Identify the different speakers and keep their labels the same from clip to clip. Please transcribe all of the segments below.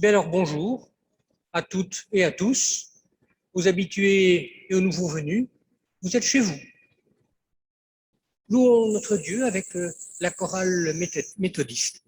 Speaker 1: Bien alors bonjour à toutes et à tous, aux habitués et aux nouveaux venus. Vous êtes chez vous. Louons notre Dieu avec la chorale méthodiste.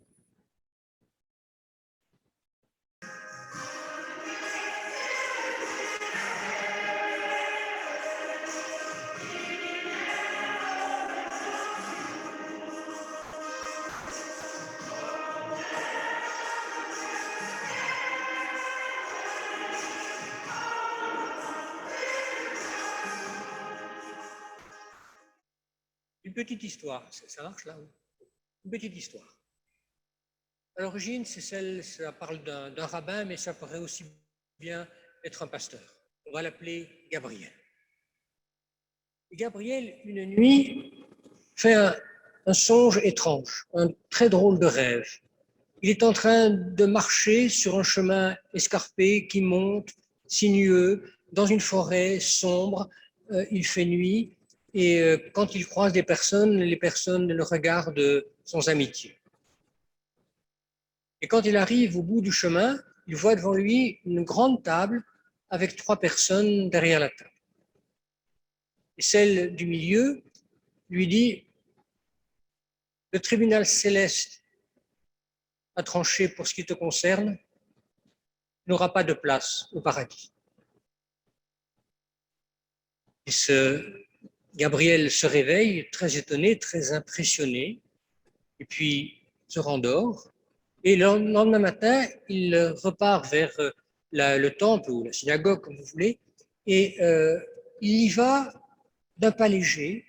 Speaker 1: Une petite histoire, ça marche là? Une petite histoire. À l'origine, ça parle d'un rabbin, mais ça pourrait aussi bien être un pasteur. On va l'appeler Gabriel. Et Gabriel, une nuit, fait un songe étrange, un très drôle de rêve. Il est en train de marcher sur un chemin escarpé qui monte, sinueux, dans une forêt sombre. Il fait nuit et quand il croise des personnes, les personnes le regardent sans amitié. Et quand il arrive au bout du chemin, il voit devant lui une grande table avec 3 personnes derrière la table. Et celle du milieu lui dit: le tribunal céleste a tranché pour ce qui te concerne, n'aura pas de place au paradis. Et Gabriel se réveille très étonné, très impressionné, et puis se rendort. Et le lendemain matin, il repart vers le temple ou la synagogue, comme vous voulez, et il y va d'un pas léger,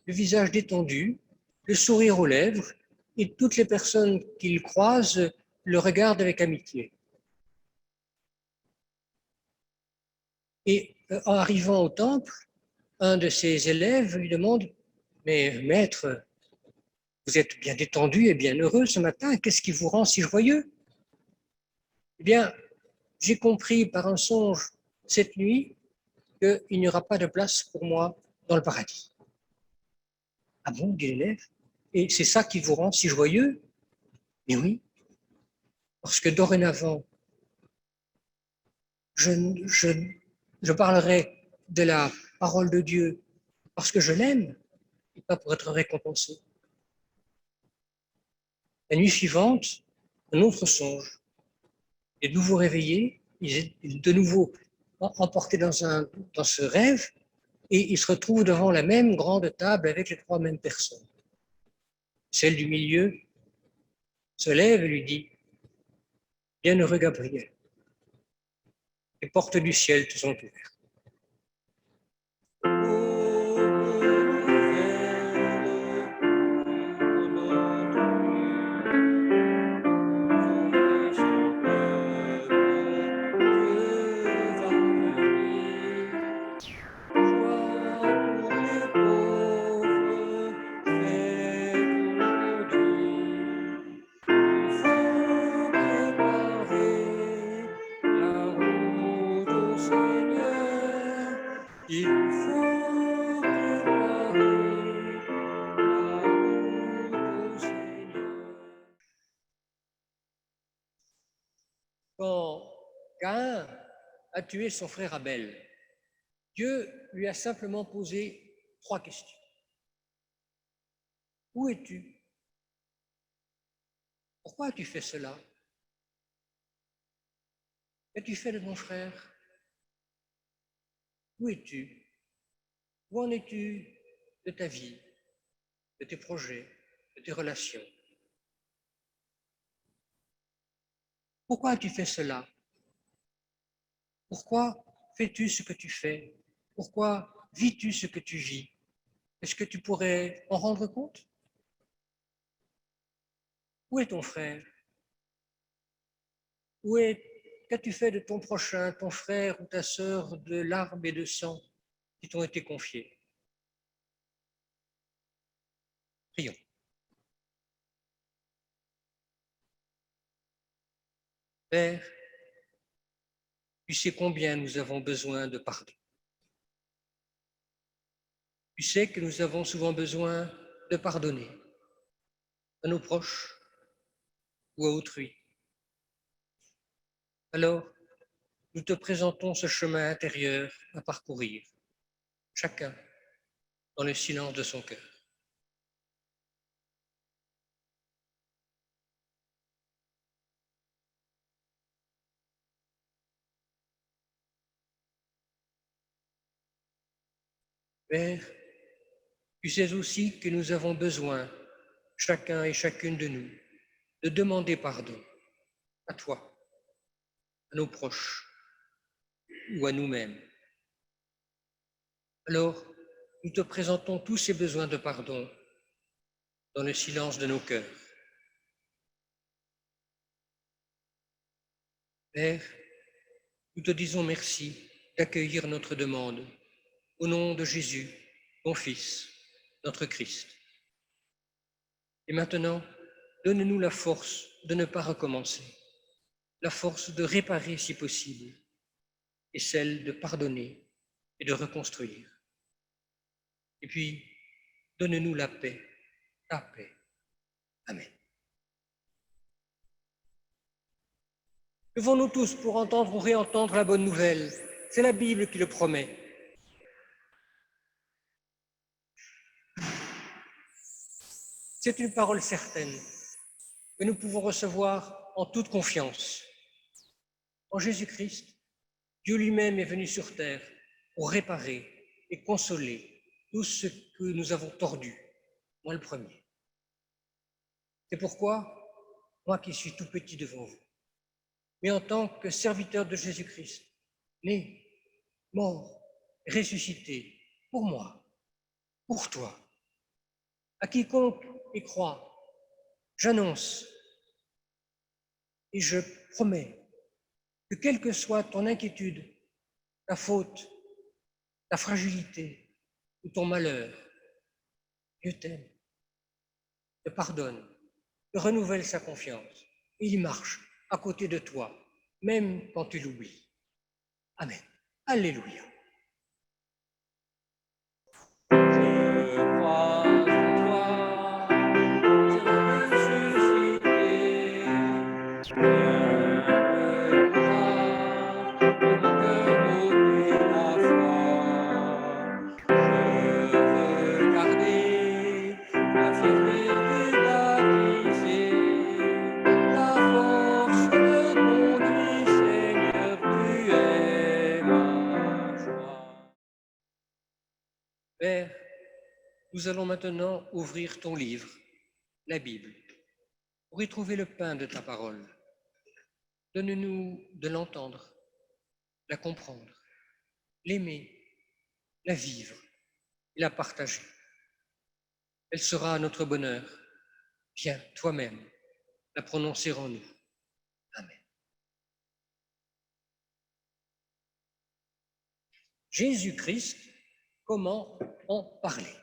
Speaker 1: le visage détendu, le sourire aux lèvres, et toutes les personnes qu'il croise le regardent avec amitié. Et en arrivant au temple, un de ses élèves lui demande: mais maître, vous êtes bien détendu et bien heureux ce matin, qu'est-ce qui vous rend si joyeux? Eh bien, j'ai compris par un songe cette nuit qu'il n'y aura pas de place pour moi dans le paradis. Ah bon, dit l'élève, et c'est ça qui vous rend si joyeux? Mais oui, parce que dorénavant, je, je, je parlerai de la parole de Dieu parce que je l'aime et pas pour être récompensé. La nuit suivante, un autre songe. Il est de nouveau réveillé, il est de nouveau emporté dans ce rêve, et il se retrouve devant la même grande table avec les 3 mêmes personnes. Celle du milieu se lève et lui dit: bienheureux Gabriel, les portes du ciel te sont ouvertes. Il faut préparer la route au Seigneur. Quand Caïn a tué son frère Abel, Dieu lui a simplement posé 3 questions. Où es-tu? Pourquoi as-tu fait cela? Qu'as-tu fait de ton frère? Où es-tu? Où en es-tu de ta vie, de tes projets, de tes relations? Pourquoi as-tu fait cela? Pourquoi fais-tu ce que tu fais? Pourquoi vis-tu ce que tu vis? Est-ce que tu pourrais en rendre compte? Où est ton frère? Qu'as-tu fait de ton prochain, ton frère ou ta sœur, de larmes et de sang qui t'ont été confiés? Prions. Père, tu sais combien nous avons besoin de pardon. Tu sais que nous avons souvent besoin de pardonner à nos proches ou à autrui. Alors, nous te présentons ce chemin intérieur à parcourir, chacun dans le silence de son cœur. Père, tu sais aussi que nous avons besoin, chacun et chacune de nous, de demander pardon à toi, à nos proches ou à nous-mêmes. Alors, nous te présentons tous ces besoins de pardon dans le silence de nos cœurs. Père, nous te disons merci d'accueillir notre demande au nom de Jésus, ton Fils, notre Christ. Et maintenant, donne-nous la force de ne pas recommencer, la force de réparer si possible, et celle de pardonner et de reconstruire. Et puis, donne-nous la paix, ta paix. Amen. Levons-nous tous pour entendre ou réentendre la bonne nouvelle. C'est la Bible qui le promet. C'est une parole certaine que nous pouvons recevoir en toute confiance. En Jésus-Christ, Dieu lui-même est venu sur terre pour réparer et consoler tout ce que nous avons tordu, moi le premier. C'est pourquoi, moi qui suis tout petit devant vous, mais en tant que serviteur de Jésus-Christ, né, mort, ressuscité, pour moi, pour toi, à quiconque y croit, j'annonce et je promets que quelle que soit ton inquiétude, ta faute, ta fragilité ou ton malheur, Dieu t'aime, te pardonne, te renouvelle sa confiance et il marche à côté de toi, même quand tu l'oublies. Amen. Alléluia. Je crois en toi, ressuscité, rien ne pourra me ôter la foi. Je veux garder la fierté du baptisé, la force me conduit, Seigneur, tu es ma joie. Père, nous allons maintenant ouvrir ton livre, la Bible, pour y trouver le pain de ta parole. Donne-nous de l'entendre, la comprendre, l'aimer, la vivre et la partager. Elle sera notre bonheur. Viens toi-même la prononcer en nous. Amen. Jésus-Christ, comment en parler?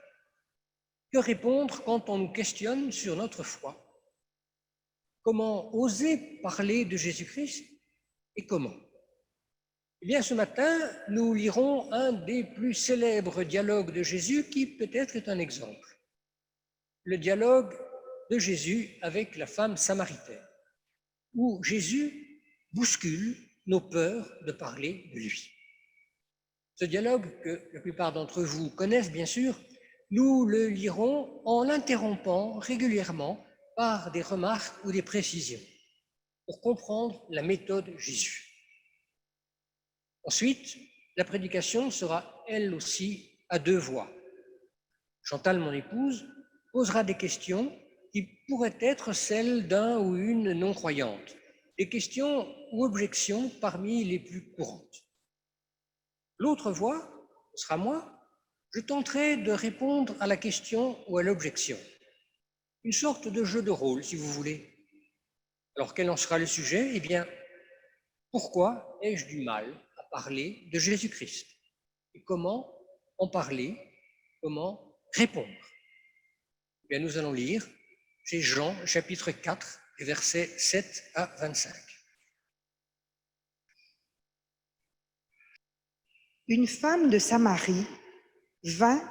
Speaker 1: Que répondre quand on nous questionne sur notre foi? Comment oser parler de Jésus-Christ et comment? Eh bien, ce matin, nous lirons un des plus célèbres dialogues de Jésus qui peut-être est un exemple. Le dialogue de Jésus avec la femme samaritaine, où Jésus bouscule nos peurs de parler de lui. Ce dialogue, que la plupart d'entre vous connaissent bien sûr, nous le lirons en l'interrompant régulièrement par des remarques ou des précisions pour comprendre la méthode Jésus. Ensuite, la prédication sera elle aussi à deux voix. Chantal, mon épouse, posera des questions qui pourraient être celles d'un ou une non-croyante, des questions ou objections parmi les plus courantes. L'autre voix, ce sera moi, je tenterai de répondre à la question ou à l'objection. Une sorte de jeu de rôle, si vous voulez. Alors, quel en sera le sujet? Eh bien, pourquoi ai-je du mal à parler de Jésus-Christ? Et comment en parler? Comment répondre? Eh bien, nous allons lire chez Jean, chapitre 4, versets 7 à 25.
Speaker 2: Une femme de Samarie vint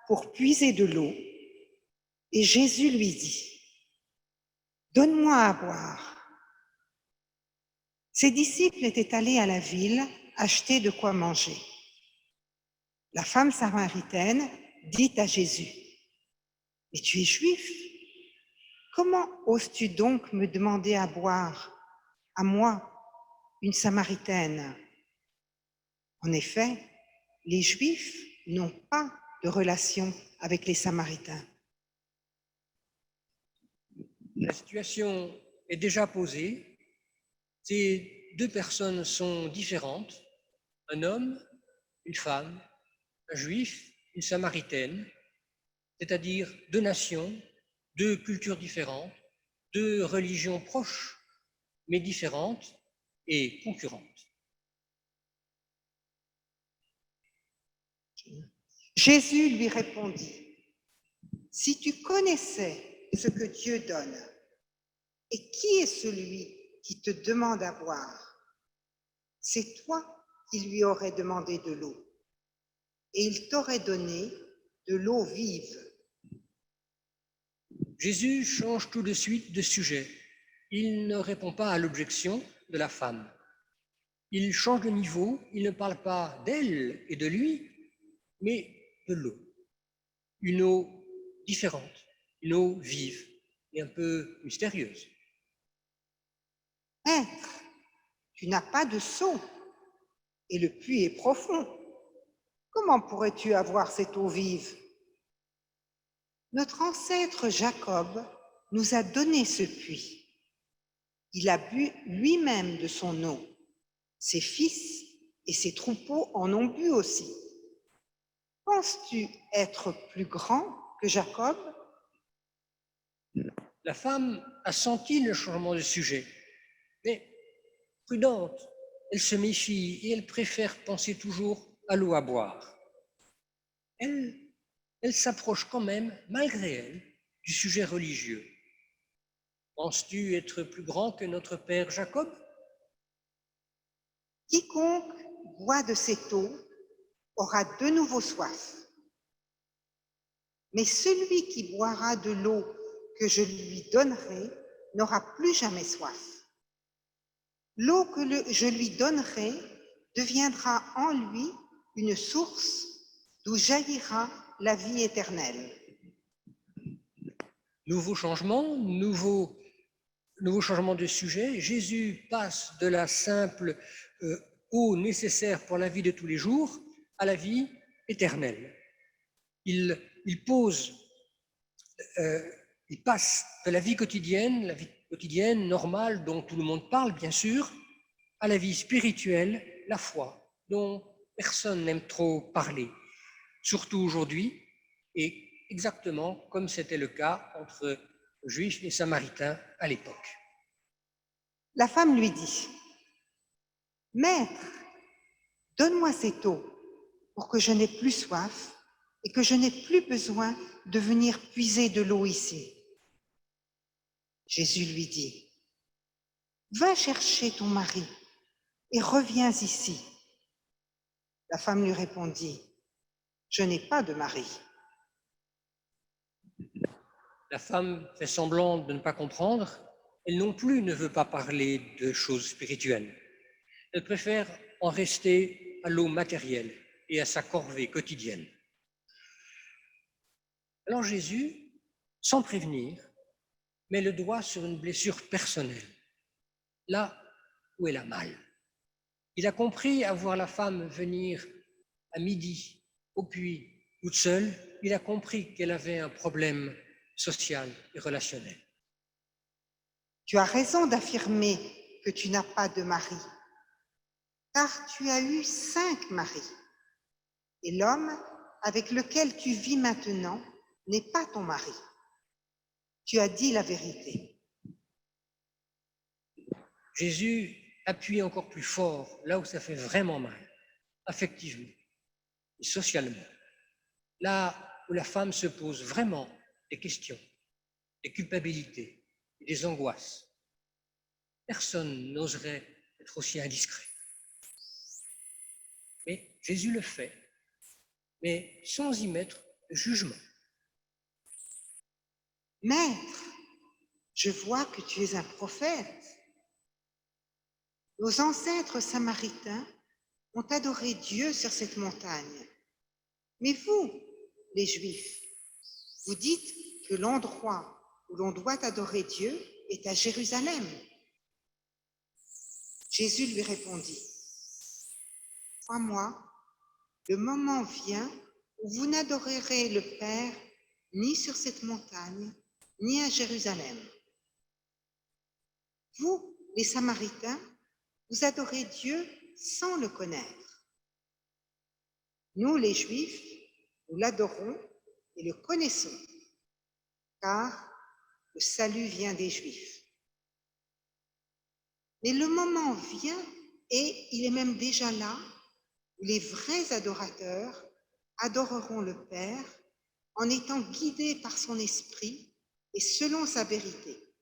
Speaker 2: pour puiser de l'eau, et Jésus lui dit : « Donne-moi à boire. » Ses disciples étaient allés à la ville acheter de quoi manger. La femme samaritaine dit à Jésus, « Mais tu es juif, comment oses-tu donc me demander à boire, à moi, une Samaritaine ?» En effet, les Juifs n'ont pas de relation avec les Samaritains.
Speaker 1: La situation est déjà posée. Ces deux personnes sont différentes, un homme, une femme, un juif, une samaritaine, c'est-à-dire deux nations, deux cultures différentes, deux religions proches, mais différentes et concurrentes.
Speaker 2: Jésus lui répondit, « Si tu connaissais ce que Dieu donne, et qui est celui qui te demande à boire? C'est toi qui lui aurais demandé de l'eau, et il t'aurait donné de l'eau vive. »
Speaker 1: Jésus change tout de suite de sujet. Il ne répond pas à l'objection de la femme. Il change de niveau, il ne parle pas d'elle et de lui, mais de l'eau. Une eau différente, une eau vive et un peu mystérieuse.
Speaker 2: « Maître, tu n'as pas de seau, et le puits est profond. Comment pourrais-tu avoir cette eau vive? Notre ancêtre Jacob nous a donné ce puits. Il a bu lui-même de son eau. Ses fils et ses troupeaux en ont bu aussi. Penses-tu être plus grand que Jacob? »
Speaker 1: La femme a senti le changement de sujet, mais prudente, elle se méfie et elle préfère penser toujours à l'eau à boire. Elle s'approche quand même, malgré elle, du sujet religieux. Penses-tu être plus grand que notre père Jacob?
Speaker 2: Quiconque boit de cette eau aura de nouveau soif. Mais celui qui boira de l'eau que je lui donnerai n'aura plus jamais soif. L'eau que je lui donnerai deviendra en lui une source d'où jaillira la vie éternelle.
Speaker 1: Nouveau changement, nouveau changement de sujet. Jésus passe de la simple eau nécessaire pour la vie de tous les jours à la vie éternelle. Il passe de la vie quotidienne normale dont tout le monde parle, bien sûr, à la vie spirituelle, la foi, dont personne n'aime trop parler, surtout aujourd'hui, et exactement comme c'était le cas entre Juifs et Samaritains à l'époque.
Speaker 2: La femme lui dit, « Maître, donne-moi cette eau pour que je n'ai plus soif et que je n'ai plus besoin de venir puiser de l'eau ici. » Jésus lui dit, « Va chercher ton mari et reviens ici. » La femme lui répondit, « Je n'ai pas de mari. »
Speaker 1: La femme fait semblant de ne pas comprendre. Elle non plus ne veut pas parler de choses spirituelles. Elle préfère en rester à l'eau matérielle et à sa corvée quotidienne. Alors Jésus, sans prévenir, met le doigt sur une blessure personnelle, là où elle a mal. Il a compris à voir la femme venir à midi au puits toute seule. Il a compris qu'elle avait un problème social et relationnel.
Speaker 2: « Tu as raison d'affirmer que tu n'as pas de mari, car tu as eu 5 maris, et l'homme avec lequel tu vis maintenant n'est pas ton mari. Tu as dit la vérité. »
Speaker 1: Jésus appuie encore plus fort là où ça fait vraiment mal, affectivement et socialement, là où la femme se pose vraiment des questions, des culpabilités et des angoisses. Personne n'oserait être aussi indiscret. Mais Jésus le fait, mais sans y mettre de jugement.
Speaker 2: « Maître, je vois que tu es un prophète. Nos ancêtres samaritains ont adoré Dieu sur cette montagne. Mais vous, les Juifs, vous dites que l'endroit où l'on doit adorer Dieu est à Jérusalem. Jésus lui répondit, « Crois-moi, le moment vient où vous n'adorerez le Père ni sur cette montagne, ni à Jérusalem. Vous, les Samaritains, vous adorez Dieu sans le connaître. Nous, les Juifs, nous l'adorons et le connaissons, car le salut vient des Juifs. Mais le moment vient, et il est même déjà là, où les vrais adorateurs adoreront le Père en étant guidés par son esprit et selon sa vérité,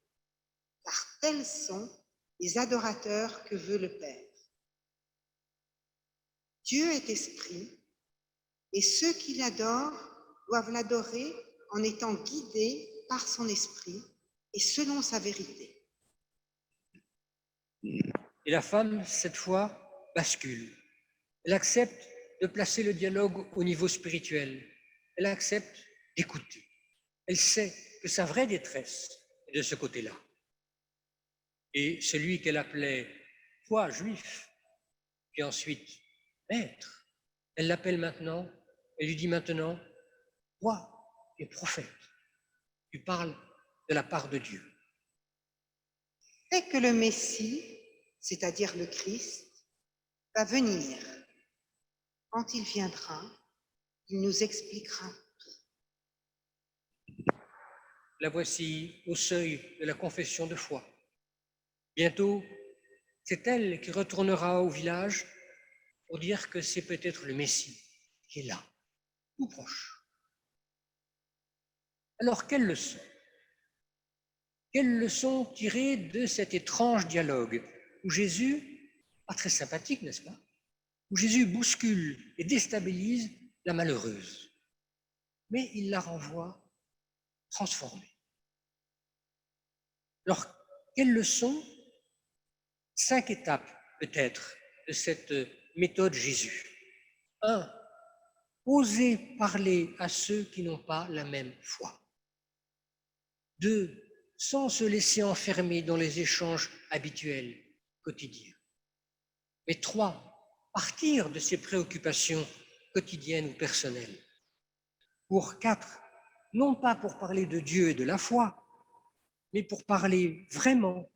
Speaker 2: car tels sont les adorateurs que veut le Père. Dieu est esprit, et ceux qui l'adorent doivent l'adorer en étant guidés par son esprit et selon sa vérité.
Speaker 1: Et la femme, cette fois, bascule. Elle accepte de placer le dialogue au niveau spirituel. Elle accepte d'écouter. Elle sait que sa vraie détresse est de ce côté-là. Et celui qu'elle appelait « toi, juif », puis ensuite « maître », elle l'appelle maintenant, elle lui dit maintenant « toi, tu es prophète, tu parles de la part de Dieu ».
Speaker 2: C'est que le Messie, c'est-à-dire le Christ, va venir. Quand il viendra, il nous expliquera.
Speaker 1: La voici au seuil de la confession de foi. Bientôt, c'est elle qui retournera au village pour dire que c'est peut-être le Messie qui est là, tout proche. Alors, quelle leçon? Quelle leçon tirer de cet étrange dialogue où Jésus, pas très sympathique, n'est-ce pas, où Jésus bouscule et déstabilise la malheureuse, mais il la renvoie transformée. Alors, quelle leçon? 5 étapes peut-être de cette méthode Jésus. 1. Oser parler à ceux qui n'ont pas la même foi. 2. Sans se laisser enfermer dans les échanges habituels, quotidiens. Mais 3. Partir de ses préoccupations quotidiennes ou personnelles. 4. Non pas pour parler de Dieu et de la foi, mais pour parler vraiment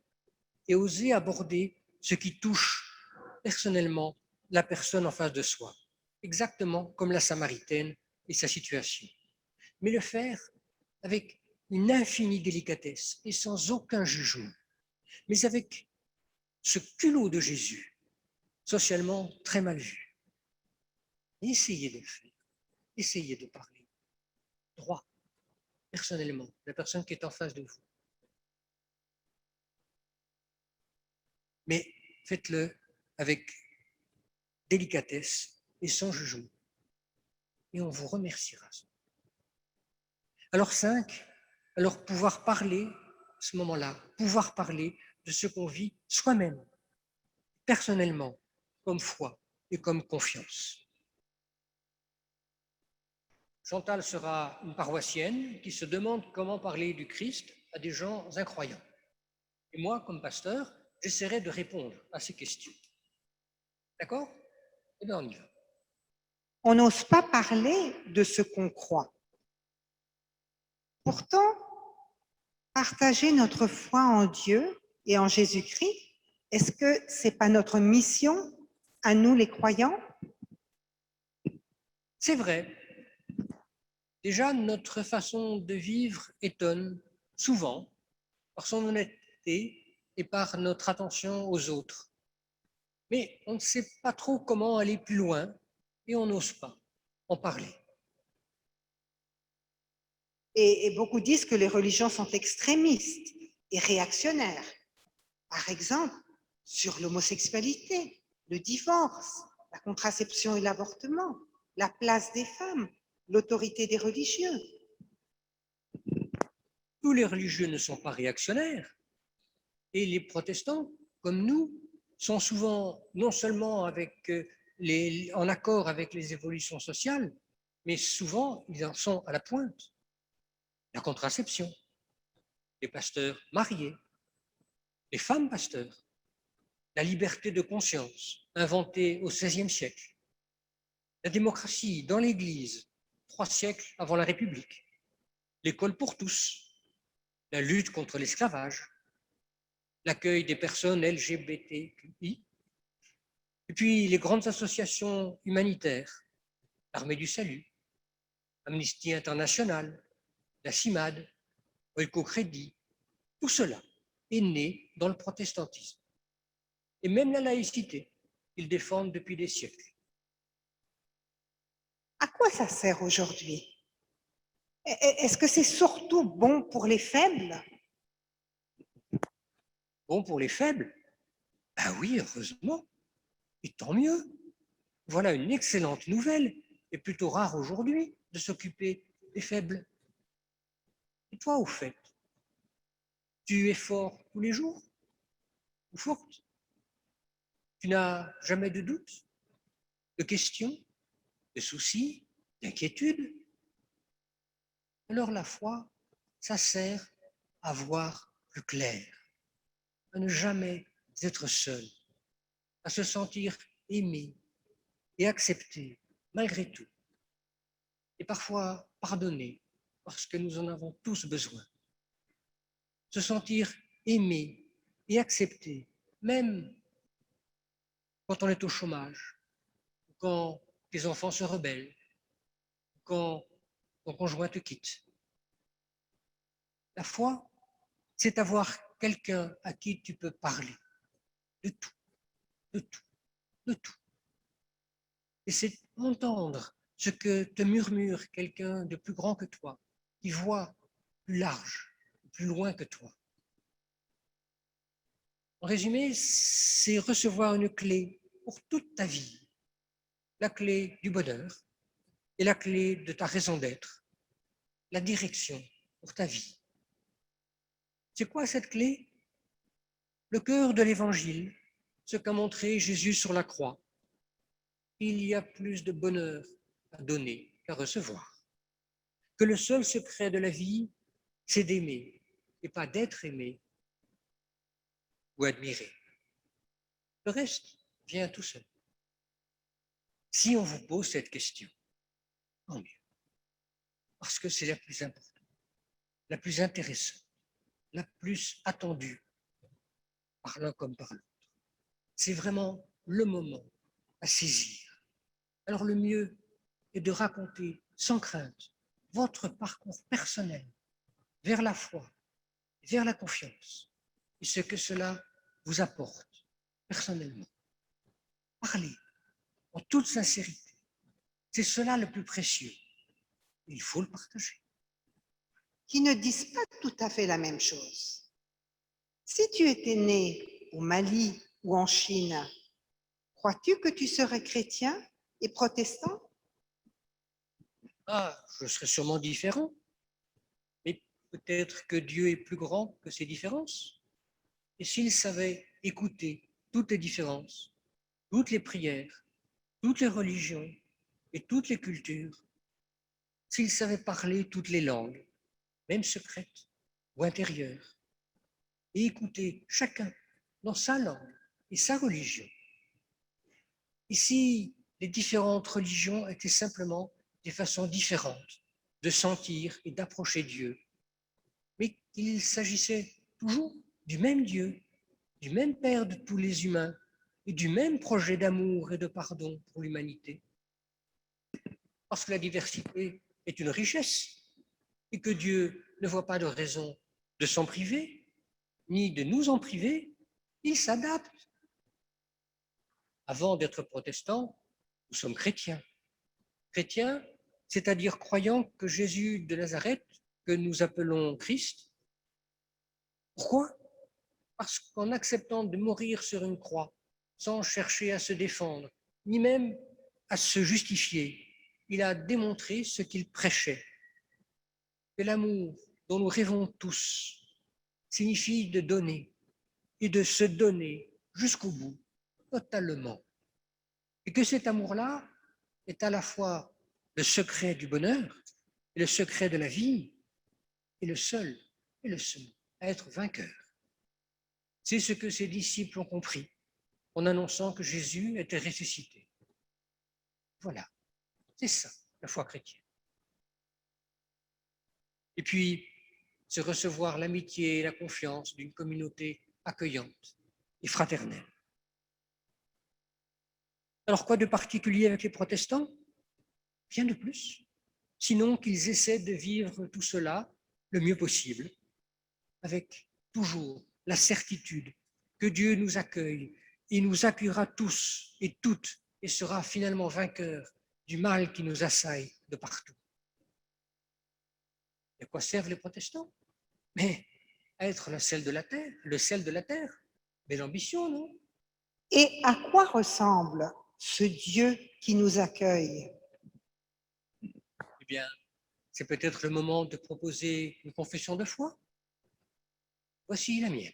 Speaker 1: et oser aborder ce qui touche personnellement la personne en face de soi, exactement comme la Samaritaine et sa situation. Mais le faire avec une infinie délicatesse et sans aucun jugement, mais avec ce culot de Jésus, socialement très mal vu. Essayez de le faire, essayez de parler droit, personnellement, la personne qui est en face de vous. Mais faites-le avec délicatesse et sans jugement. Et on vous remerciera. Alors 5, alors pouvoir parler, à ce moment-là, pouvoir parler de ce qu'on vit soi-même, personnellement, comme foi et comme confiance. Chantal sera une paroissienne qui se demande comment parler du Christ à des gens incroyants. Et moi, comme pasteur, j'essaierai de répondre à ces questions. D'accord? Eh bien, on y va.
Speaker 2: On n'ose pas parler de ce qu'on croit. Pourtant, partager notre foi en Dieu et en Jésus-Christ, est-ce que ce n'est pas notre mission à nous les croyants?
Speaker 1: C'est vrai. Déjà, notre façon de vivre étonne souvent par son honnêteté et par notre attention aux autres. Mais on ne sait pas trop comment aller plus loin et on n'ose pas en parler.
Speaker 2: Et beaucoup disent que les religions sont extrémistes et réactionnaires. Par exemple, sur l'homosexualité, le divorce, la contraception et l'avortement, la place des femmes, l'autorité des religieux.
Speaker 1: Tous les religieux ne sont pas réactionnaires et les protestants, comme nous, sont souvent non seulement en accord avec les évolutions sociales, mais souvent ils en sont à la pointe. La contraception, les pasteurs mariés, les femmes pasteurs, la liberté de conscience inventée au XVIe siècle, la démocratie dans l'Église 3 siècles avant la République, l'école pour tous, la lutte contre l'esclavage, l'accueil des personnes LGBTQI, et puis les grandes associations humanitaires, l'Armée du Salut, Amnesty International, la CIMAD, Oikocrédit, tout cela est né dans le protestantisme. Et même la laïcité, qu'ils défendent depuis des siècles.
Speaker 2: À quoi ça sert aujourd'hui? Est-ce que c'est surtout bon pour les faibles?
Speaker 1: Bon pour les faibles? Ben oui, heureusement. Et tant mieux. Voilà une excellente nouvelle, et plutôt rare aujourd'hui, de s'occuper des faibles. Et toi, au fait, tu es fort tous les jours? Ou forte? Tu n'as jamais de doutes, de questions, de soucis, d'inquiétudes? Alors la foi, ça sert à voir plus clair, à ne jamais être seul, à se sentir aimé et accepté malgré tout, et parfois pardonné parce que nous en avons tous besoin. Se sentir aimé et accepté, même quand on est au chômage, quand tes enfants se rebellent, quand ton conjoint te quitte. La foi, c'est avoir quelqu'un à qui tu peux parler de tout, de tout, de tout. Et c'est entendre ce que te murmure quelqu'un de plus grand que toi, qui voit plus large, plus loin que toi. En résumé, c'est recevoir une clé pour toute ta vie, la clé du bonheur et la clé de ta raison d'être, la direction pour ta vie. C'est quoi cette clé? Le cœur de l'Évangile, ce qu'a montré Jésus sur la croix. Il y a plus de bonheur à donner qu'à recevoir. Que le seul secret de la vie, c'est d'aimer et pas d'être aimé ou admiré. Le reste vient tout seul. Si on vous pose cette question, tant mieux, parce que c'est la plus importante, la plus intéressante, la plus attendue par l'un comme par l'autre. C'est vraiment le moment à saisir. Alors le mieux est de raconter sans crainte votre parcours personnel vers la foi, vers la confiance et ce que cela vous apporte personnellement. Parlez en toute sincérité. C'est cela le plus précieux. Il faut le partager.
Speaker 2: Qui ne disent pas tout à fait la même chose. Si tu étais né au Mali ou en Chine, crois-tu que tu serais chrétien et protestant?
Speaker 1: Ah, je serais sûrement différent, mais peut-être que Dieu est plus grand que ces différences. Et s'il savait écouter toutes les différences, toutes les prières, toutes les religions et toutes les cultures, s'il savait parler toutes les langues, même secrètes ou intérieures, et écouter chacun dans sa langue et sa religion. Et si les différentes religions étaient simplement des façons différentes de sentir et d'approcher Dieu, mais qu'il s'agissait toujours du même Dieu, du même Père de tous les humains et du même projet d'amour et de pardon pour l'humanité. Parce que la diversité est une richesse et que Dieu ne voit pas de raison de s'en priver, ni de nous en priver, il s'adapte. Avant d'être protestants, nous sommes chrétiens. Chrétiens, c'est-à-dire croyants que Jésus de Nazareth, que nous appelons Christ. Pourquoi? Parce qu'en acceptant de mourir sur une croix, sans chercher à se défendre, ni même à se justifier, il a démontré ce qu'il prêchait, que l'amour dont nous rêvons tous signifie de donner et de se donner jusqu'au bout totalement. Et que cet amour-là est à la fois le secret du bonheur, et le secret de la vie, et le seul à être vainqueur. C'est ce que ses disciples ont compris en annonçant que Jésus était ressuscité. Voilà, c'est ça, la foi chrétienne. Et puis, c'est recevoir l'amitié et la confiance d'une communauté accueillante et fraternelle. Alors, quoi de particulier avec les protestants? Rien de plus, sinon qu'ils essaient de vivre tout cela le mieux possible, avec toujours la certitude que Dieu nous accueille et nous appuiera tous et toutes et sera finalement vainqueur du mal qui nous assaille de partout. Et à quoi servent les protestants? Mais à être le sel de la terre. Belle ambition, non?
Speaker 2: Et à quoi ressemble ce Dieu qui nous accueille?
Speaker 1: Eh bien, c'est peut-être le moment de proposer une confession de foi. Voici la mienne.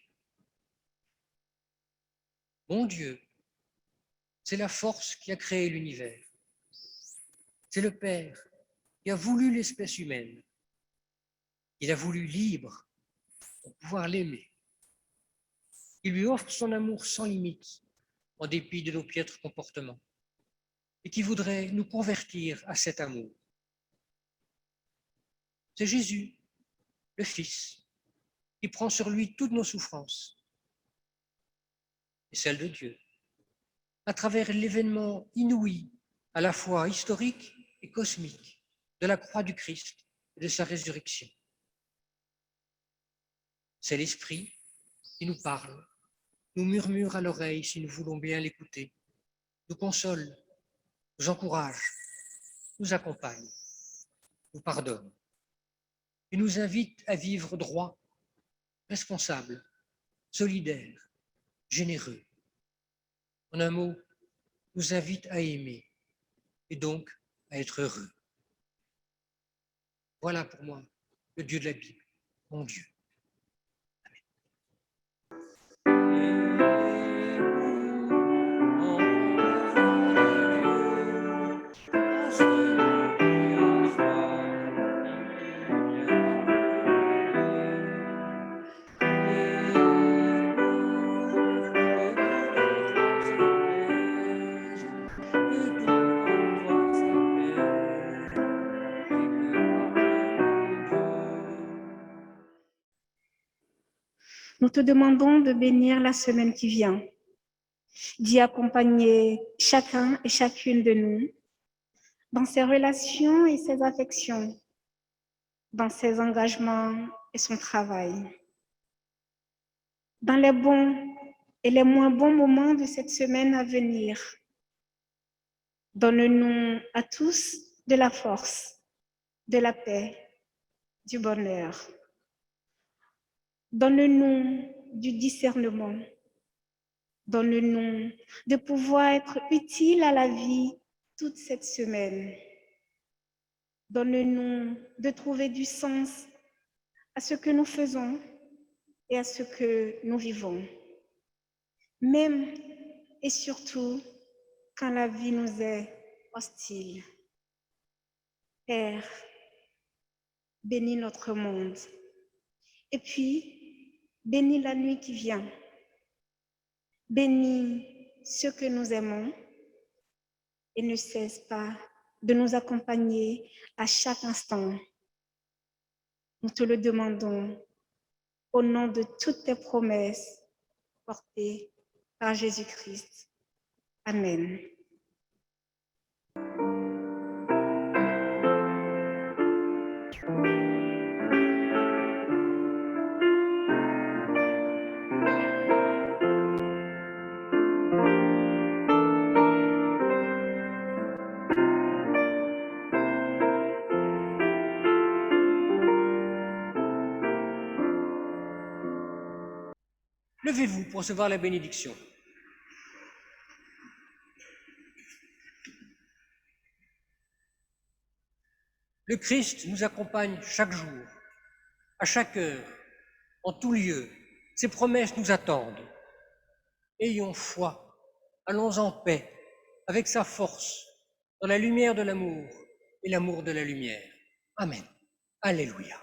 Speaker 1: Mon Dieu, c'est la force qui a créé l'univers. C'est le Père qui a voulu l'espèce humaine. Il a voulu libre pour pouvoir l'aimer. Il lui offre son amour sans limite, en dépit de nos piètres comportements, et qui voudrait nous convertir à cet amour. C'est Jésus, le Fils, qui prend sur lui toutes nos souffrances et celles de Dieu, à travers l'événement inouï, à la fois historique et cosmique, de la croix du Christ et de sa résurrection. C'est l'Esprit qui nous parle, nous murmure à l'oreille si nous voulons bien l'écouter, nous console, nous encourage, nous accompagne, nous pardonne et nous invite à vivre droit, responsable, solidaire, généreux. En un mot, nous invite à aimer et donc à être heureux. Voilà pour moi le Dieu de la Bible, mon Dieu.
Speaker 3: Nous te demandons de bénir la semaine qui vient, d'y accompagner chacun et chacune de nous dans ses relations et ses affections, dans ses engagements et son travail. Dans les bons et les moins bons moments de cette semaine à venir, donne-nous à tous de la force, de la paix, du bonheur. Donne-nous du discernement. Donne-nous de pouvoir être utile à la vie toute cette semaine. Donne-nous de trouver du sens à ce que nous faisons et à ce que nous vivons. Même et surtout quand la vie nous est hostile. Père, bénis notre monde. Et puis, bénis la nuit qui vient. Bénis ceux que nous aimons et ne cesse pas de nous accompagner à chaque instant. Nous te le demandons au nom de toutes tes promesses portées par Jésus-Christ. Amen.
Speaker 1: Levez-vous pour recevoir la bénédiction. Le Christ nous accompagne chaque jour, à chaque heure, en tout lieu. Ses promesses nous attendent. Ayons foi Allons en paix, avec sa force, dans la lumière de l'amour et l'amour de la lumière. Amen. Alléluia.